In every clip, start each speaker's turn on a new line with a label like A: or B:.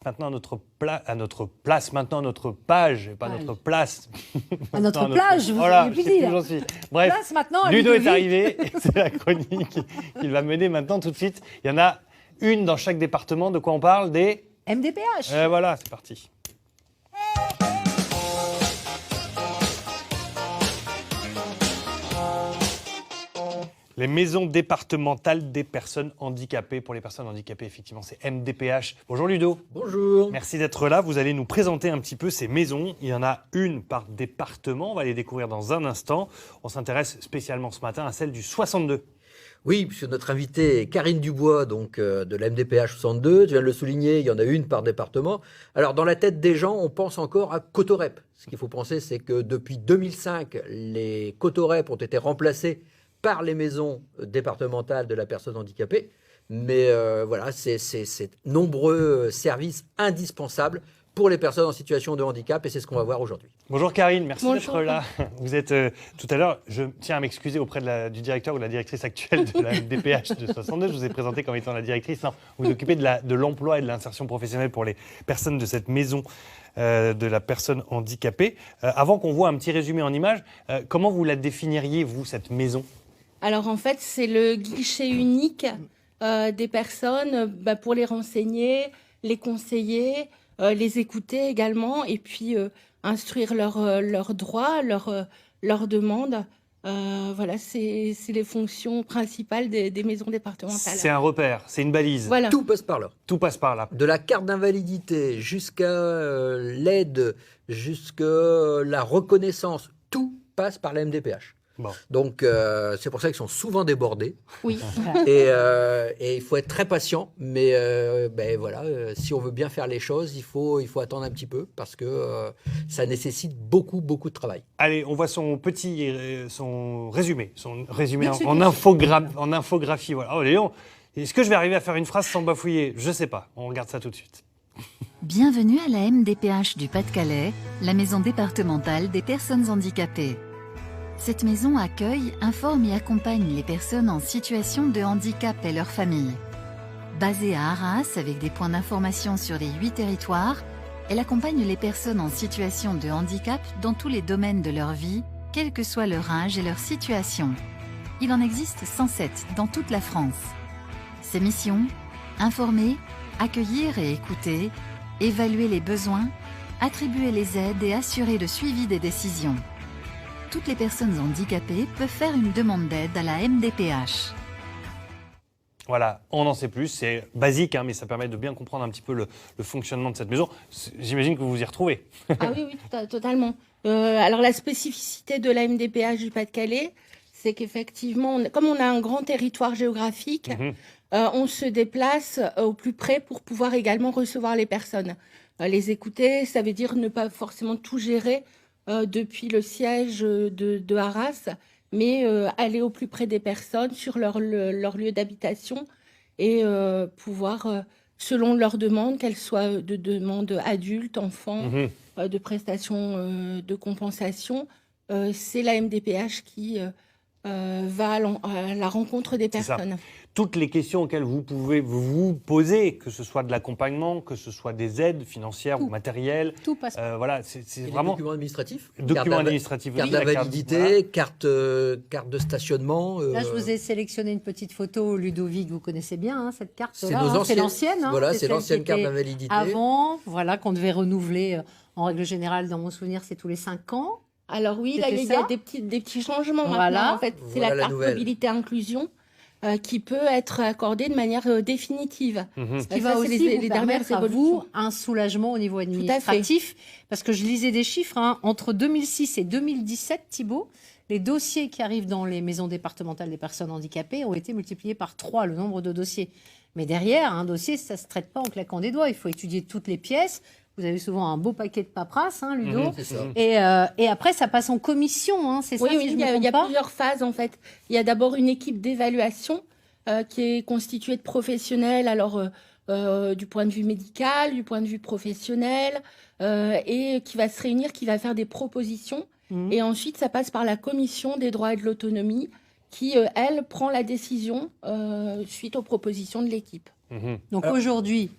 A: Maintenant à notre place, maintenant à notre page, pas notre place.
B: À notre plage, vous
A: voilà,
B: pu dire.
A: J'en suis. Bref,
B: Place maintenant,
A: Ludo est arrivé, c'est la chronique qu'il va mener maintenant tout de suite. Il y en a une dans chaque département. De quoi on parle? Des
B: MDPH.
A: Voilà, c'est parti. Les maisons départementales des personnes handicapées. Pour les personnes handicapées, effectivement, c'est MDPH. Bonjour Ludo.
C: Bonjour.
A: Merci d'être là. Vous allez nous présenter un petit peu ces maisons. Il y en a une par département. On va les découvrir dans un instant. On s'intéresse spécialement ce matin à celle du 62.
C: Oui, puisque notre invitée est Karine Dubois, donc de la MDPH 62. Tu viens de le souligner, il y en a une par département. Alors, dans la tête des gens, on pense encore à Cotorep. Ce qu'il faut penser, c'est que depuis 2005, les Cotorep ont été remplacés par les maisons départementales de la personne handicapée. Mais voilà, c'est nombreux services indispensables pour les personnes en situation de handicap, et c'est ce qu'on va voir aujourd'hui.
A: Bonjour Karine, merci
D: Bonjour.
A: d'être là. Vous êtes tout à l'heure, je tiens à m'excuser auprès du directeur ou de la directrice actuelle de la MDPH de 62. Je vous ai présenté comme étant la directrice. Non, vous vous occupez de l'emploi et de l'insertion professionnelle pour les personnes de cette maison de la personne handicapée. Avant qu'on voit un petit résumé en images, comment vous la définiriez, vous, cette maison ?
D: Alors en fait, c'est le guichet unique des personnes pour les renseigner, les conseiller, les écouter également et puis instruire leurs droits, leurs demandes. Voilà, c'est les fonctions principales des maisons départementales.
A: C'est un repère, c'est une balise.
D: Voilà.
C: Tout passe par là.
A: Tout passe par là.
C: De la carte d'invalidité jusqu'à l'aide, jusqu'à la reconnaissance, tout passe par la MDPH.
A: Bon.
C: Donc, c'est pour ça qu'ils sont souvent débordés.
D: Oui.
C: Et il faut être très patient. Mais voilà, si on veut bien faire les choses, il faut attendre un petit peu parce que ça nécessite beaucoup, beaucoup de travail.
A: Allez, on voit son résumé en infographie. Voilà. Oh Léon, est-ce que je vais arriver à faire une phrase sans bafouiller? Je sais pas. On regarde ça tout de suite.
E: Bienvenue à la MDPH du Pas-de-Calais, la maison départementale des personnes handicapées. Cette maison accueille, informe et accompagne les personnes en situation de handicap et leurs familles. Basée à Arras avec des points d'information sur les 8 territoires, elle accompagne les personnes en situation de handicap dans tous les domaines de leur vie, quel que soit leur âge et leur situation. Il en existe 107 dans toute la France. Ses missions : informer, accueillir et écouter, évaluer les besoins, attribuer les aides et assurer le suivi des décisions. Toutes les personnes handicapées peuvent faire une demande d'aide à la MDPH.
A: Voilà, on en sait plus, c'est basique, mais ça permet de bien comprendre un petit peu le fonctionnement de cette maison. J'imagine que vous vous y retrouvez.
D: Ah oui, totalement. Alors la spécificité de la MDPH du Pas-de-Calais, c'est qu'effectivement, comme on a un grand territoire géographique, on se déplace au plus près pour pouvoir également recevoir les personnes. Les écouter, ça veut dire ne pas forcément tout gérer depuis le siège de Arras, mais aller au plus près des personnes sur leur lieu d'habitation et pouvoir, selon leurs demandes, qu'elles soient de demandes adultes, enfants, de prestations de compensation, c'est la MDPH qui va à la rencontre des personnes.
A: Toutes les questions auxquelles vous pouvez vous poser, que ce soit de l'accompagnement, que ce soit des aides financières ou matérielles.
B: Tout passe.
A: Voilà, c'est vraiment.
C: Documents administratifs.
A: Documents administratifs.
C: Carte d'invalidité, carte de stationnement.
B: Là, je vous ai sélectionné une petite photo, Ludovic, vous connaissez bien cette carte.
C: C'est nos anciennes.
B: C'est l'ancienne.
C: Voilà, c'est
B: celle
C: l'ancienne
B: qui
C: carte
B: était
C: d'invalidité.
B: Avant, voilà, qu'on devait renouveler. En règle générale, dans mon souvenir, c'est tous les 5 ans.
D: Alors oui, là, il y a des petits changements
B: Voilà.
D: maintenant. En fait, c'est
C: Voilà
D: la
C: la
D: carte
C: nouvelle.
D: mobilité inclusion qui peut être accordée de manière définitive.
B: Ce qui va
D: Ça, c'est
B: aussi
D: les
B: vous
D: dernières
B: permettre à
D: évolutions.
B: vous un soulagement au niveau
D: à fait.
B: administratif. Parce que je lisais des chiffres, entre 2006 et 2017, Thibault, les dossiers qui arrivent dans les maisons départementales des personnes handicapées ont été multipliés par 3, le nombre de dossiers. Mais derrière, un dossier, ça ne se traite pas en claquant des doigts. Il faut étudier toutes les pièces. Vous avez souvent un beau paquet de paperasse, Ludo.
C: C'est ça.
B: Et après, ça passe en commission, c'est ça,
D: Oui,
B: si
D: oui,
B: je
D: il
B: me
D: y a
B: trompe pas.
D: plusieurs phases en fait. Il y a d'abord une équipe d'évaluation qui est constituée de professionnels, alors du point de vue médical, du point de vue professionnel, et qui va se réunir, qui va faire des propositions. Et ensuite, ça passe par la commission des droits et de l'autonomie qui, elle, prend la décision suite aux propositions de l'équipe.
B: Donc
C: Alors-
B: aujourd'hui,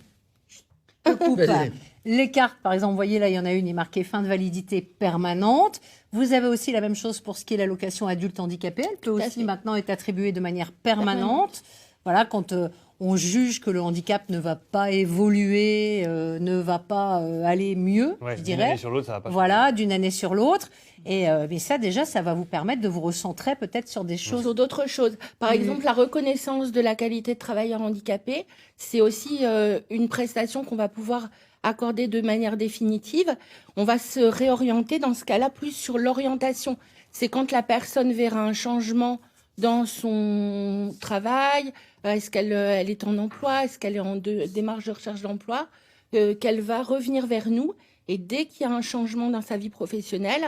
B: je coupe.
C: Vas-y.
B: Les cartes, par exemple, vous voyez là, il y en a une, il est marquée fin de validité permanente. Vous avez aussi la même chose pour ce qui est l'allocation adulte handicapé. Elle peut
D: Tout à
B: aussi
D: fait.
B: maintenant être attribuée de manière permanente. Voilà, quand on juge que le handicap ne va pas évoluer, ne va pas aller mieux,
A: Ouais,
B: je
A: d'une
B: dirais.
A: année sur l'autre, ça va pas.
B: Voilà, d'une année sur l'autre. Et mais ça, déjà, ça va vous permettre de vous recentrer peut-être sur des choses.
D: Sur d'autres choses. Par
B: Mhm.
D: exemple, la reconnaissance de la qualité de travailleur handicapé, c'est aussi une prestation qu'on va pouvoir accorder de manière définitive. On va se réorienter dans ce cas-là plus sur l'orientation. C'est quand la personne verra un changement dans son travail, est-ce qu'elle elle est en emploi, est-ce qu'elle est en démarche de recherche d'emploi, qu'elle va revenir vers nous. Et dès qu'il y a un changement dans sa vie professionnelle,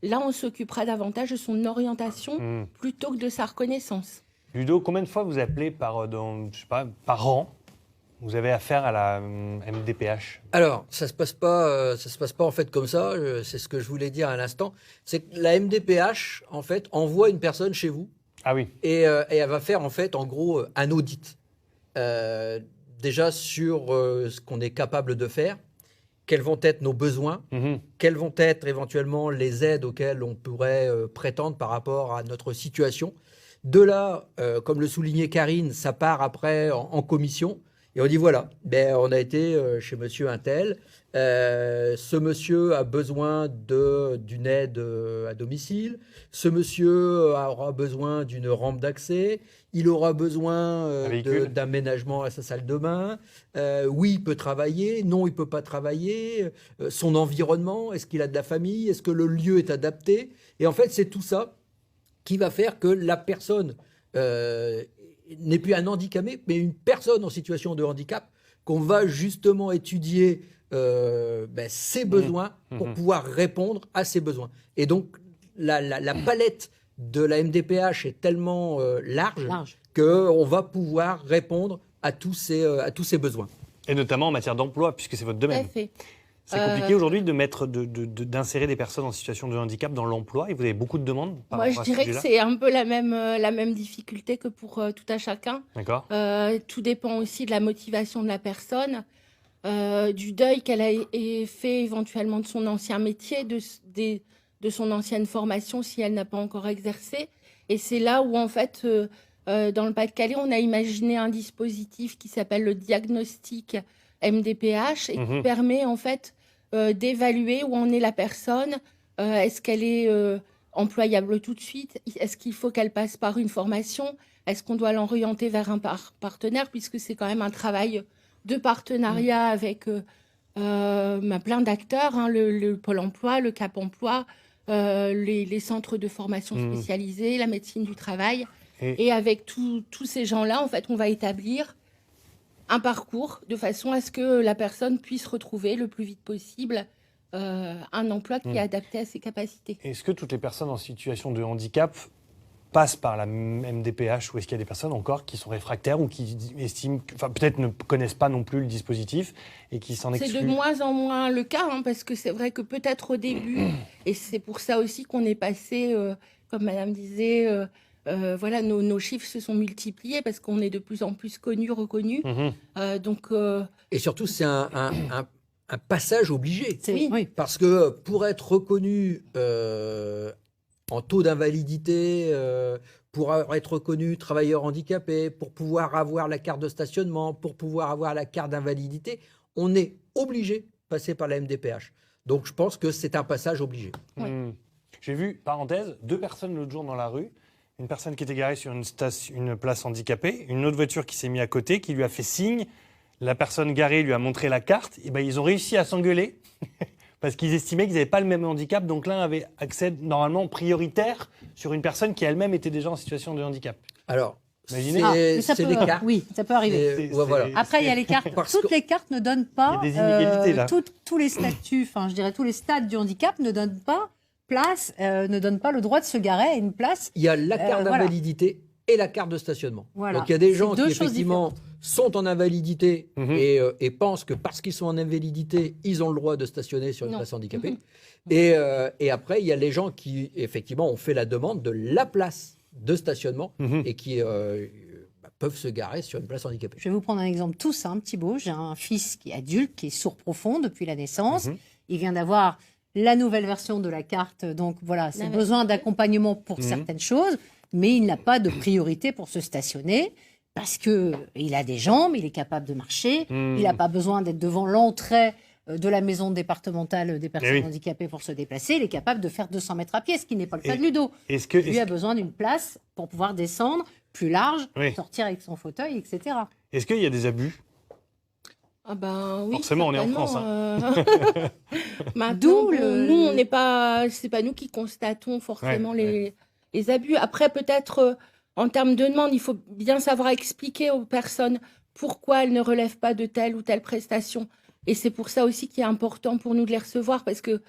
D: là, on s'occupera davantage de son orientation
A: Hmm.
D: plutôt que de sa reconnaissance.
A: Ludo, combien de fois vous appelez je sais pas, par an vous avez affaire à la MDPH?
C: Alors, ça se passe pas en fait comme ça. C'est ce que je voulais dire à l'instant. C'est que la MDPH, en fait, envoie une personne chez vous
A: Ah oui.
C: et elle va faire en fait, en gros, un audit. Déjà sur ce qu'on est capable de faire, quels vont être nos besoins,
A: Mhm.
C: quelles vont être éventuellement les aides auxquelles on pourrait prétendre par rapport à notre situation. De là, comme le soulignait Karine, ça part après en commission. Et on dit voilà, on a été chez monsieur Untel. Ce monsieur a besoin d'une aide à domicile. Ce monsieur aura besoin d'une rampe d'accès. Il aura besoin
A: Un véhicule.
C: d'aménagement à sa salle de bain. Oui, il peut travailler. Non, il ne peut pas travailler. Son environnement, est-ce qu'il a de la famille? Est-ce que le lieu est adapté? Et en fait, c'est tout ça qui va faire que la personne n'est plus un handicapé, mais une personne en situation de handicap qu'on va justement étudier ses besoins pour pouvoir répondre à ses besoins. Et donc, la palette de la MDPH est tellement large qu'on va pouvoir répondre à tous ces besoins.
A: Et notamment en matière d'emploi, puisque c'est votre
D: Tout à
A: domaine.
D: fait.
A: C'est compliqué aujourd'hui d'insérer des personnes en situation de handicap dans l'emploi, et vous avez beaucoup de demandes par
D: Moi,
A: rapport
D: je
A: à ce
D: dirais que
A: sujet-là?
D: c'est un peu la même difficulté que pour tout à chacun.
A: D'accord.
D: Tout dépend aussi de la motivation de la personne, du deuil qu'elle a fait éventuellement de son ancien métier, de son ancienne formation si elle n'a pas encore exercé. Et c'est là où, en fait, dans le Pas-de-Calais, on a imaginé un dispositif qui s'appelle le diagnostic MDPH et qui permet, en fait, d'évaluer où en est la personne. Est-ce qu'elle est employable tout de suite? Est-ce qu'il faut qu'elle passe par une formation? Est-ce qu'on doit l'orienter vers un partenaire, puisque c'est quand même un travail de partenariat avec plein d'acteurs, hein, le Pôle emploi, le Cap emploi, les centres de formation spécialisés, la médecine du travail. Et avec tous ces gens-là, en fait, on va établir un parcours de façon à ce que la personne puisse retrouver le plus vite possible un emploi qui est adapté à ses capacités.
A: Est-ce que toutes les personnes en situation de handicap passent par la MDPH, ou est-ce qu'il y a des personnes encore qui sont réfractaires ou qui estiment, enfin peut-être ne connaissent pas non plus le dispositif et qui s'en excluent?
D: C'est de moins en moins le cas, hein, parce que c'est vrai que peut-être au début, et c'est pour ça aussi qu'on est passé, comme Madame disait, voilà, nos chiffres se sont multipliés parce qu'on est de plus en plus connus, reconnus.
C: Et surtout, c'est un passage obligé.
D: Oui.
C: Parce que pour être reconnu en taux d'invalidité, pour être reconnu travailleur handicapé, pour pouvoir avoir la carte de stationnement, pour pouvoir avoir la carte d'invalidité, on est obligé de passer par la MDPH. Donc je pense que c'est un passage obligé.
D: Oui.
A: J'ai vu, parenthèse, 2 personnes l'autre jour dans la rue. Une personne qui était garée sur une place handicapée, une autre voiture qui s'est mise à côté, qui lui a fait signe. La personne garée lui a montré la carte. Et ben, ils ont réussi à s'engueuler parce qu'ils estimaient qu'ils n'avaient pas le même handicap. Donc l'un avait accès normalement prioritaire sur une personne qui elle-même était déjà en situation de handicap.
C: Alors,
A: Imaginez.
B: Mais ça
C: c'est
B: peut,
C: les cartes.
B: oui, ça peut arriver.
C: Et, ouais, voilà.
B: Après, il y a les cartes.
C: Parce
B: Toutes
C: que-
B: les cartes ne donnent pas.
A: Il y a des inégalités, là.
B: Tous les statuts, enfin, je dirais tous les stades du handicap ne donnent pas place, ne donnent pas le droit de se garer à une place.
C: Il y a la carte
B: voilà.
C: d'invalidité et la carte de stationnement.
B: Voilà.
C: Donc il y a des
B: C'est
C: gens qui
B: deux choses
C: effectivement sont en invalidité
A: Mhm.
C: et pensent que parce qu'ils sont en invalidité, ils ont le droit de stationner sur une
D: Non.
C: place handicapée.
D: Mhm.
C: Et après, il y a les gens qui effectivement ont fait la demande de la place de stationnement
A: Mhm.
C: et qui peuvent se garer sur une place handicapée.
B: Je vais vous prendre un exemple tout simple, Thibaut. J'ai un fils qui est adulte, qui est sourd profond depuis la naissance. Il vient d'avoir la nouvelle version de la carte. Donc voilà, c'est besoin d'accompagnement pour certaines choses, mais il n'a pas de priorité pour se stationner parce qu'il a des jambes, il est capable de marcher, il n'a pas besoin d'être devant l'entrée de la maison départementale des personnes handicapées pour se déplacer. Il est capable de faire 200 mètres à pied, ce qui n'est pas le cas de Ludo. Lui a besoin d'une place pour pouvoir descendre plus large, sortir avec son fauteuil, etc.
A: Est-ce qu'il y a des abus?
D: Ah ben oui,
A: forcément, on est en France.
D: Maintenant, nous, on n'est pas, c'est pas nous qui constatons forcément les abus. Après, peut-être en termes de demande, il faut bien savoir expliquer aux personnes pourquoi elles ne relèvent pas de telle ou telle prestation. Et c'est pour ça aussi qu'il est important pour nous de les recevoir, parce que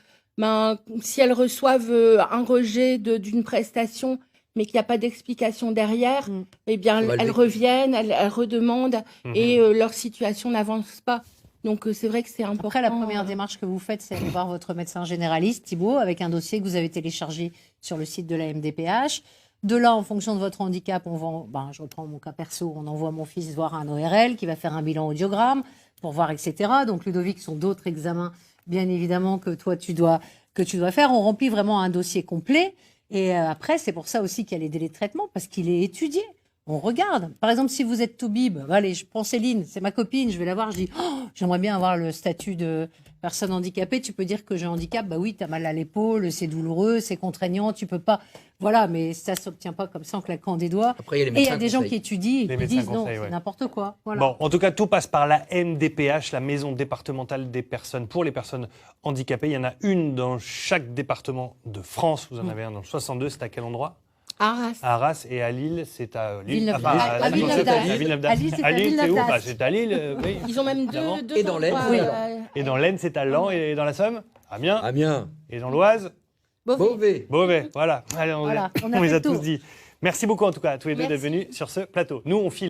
D: si elles reçoivent un rejet d'une prestation, mais qu'il n'y a pas d'explication derrière, eh bien, elles reviennent, elles redemandent, et leur situation n'avance pas. Donc, c'est vrai que c'est important.
B: Après, la première démarche que vous faites, c'est aller voir votre médecin généraliste, Thibaut, avec un dossier que vous avez téléchargé sur le site de la MDPH. De là, en fonction de votre handicap, je reprends mon cas perso, on envoie mon fils voir un ORL qui va faire un bilan audiogramme pour voir, etc. Donc, Ludovic, ce sont d'autres examens, bien évidemment, que toi, tu dois faire. On remplit vraiment un dossier complet. Et après, c'est pour ça aussi qu'il y a les délais de traitement, parce qu'il est étudié. On regarde. Par exemple, si vous êtes toubib, allez, je prends Céline, c'est ma copine, je vais la voir, je dis j'aimerais bien avoir le statut de personne handicapée. Tu peux dire que j'ai un handicap, bah oui, tu as mal à l'épaule, c'est douloureux, c'est contraignant, tu peux pas. Voilà, mais ça ne s'obtient pas comme ça en claquant des doigts.
C: Après,
B: et il y a des gens qui étudient et qui disent non, c'est n'importe quoi. Voilà.
A: Bon, en tout cas, tout passe par la MDPH, la Maison départementale des personnes pour les personnes handicapées. Il y en a une dans chaque département de France. Vous en avez un dans le 62. C'est à quel endroit?
D: Arras.
A: À Arras, et à Lille, c'est à Lille.
B: À
A: Lille, c'est où? C'est à Lille. Oui.
D: Ils ont même deux
C: Et dans l'Aisne,
A: Et dans l'Aisne, c'est à Laon, et dans la Somme, Amiens.
C: Amiens.
A: Et dans l'Oise,
C: Beauvais.
A: Voilà. Allez, on les a tous dit. Merci beaucoup en tout cas à tous les deux d'être venus sur ce plateau. Nous, on file.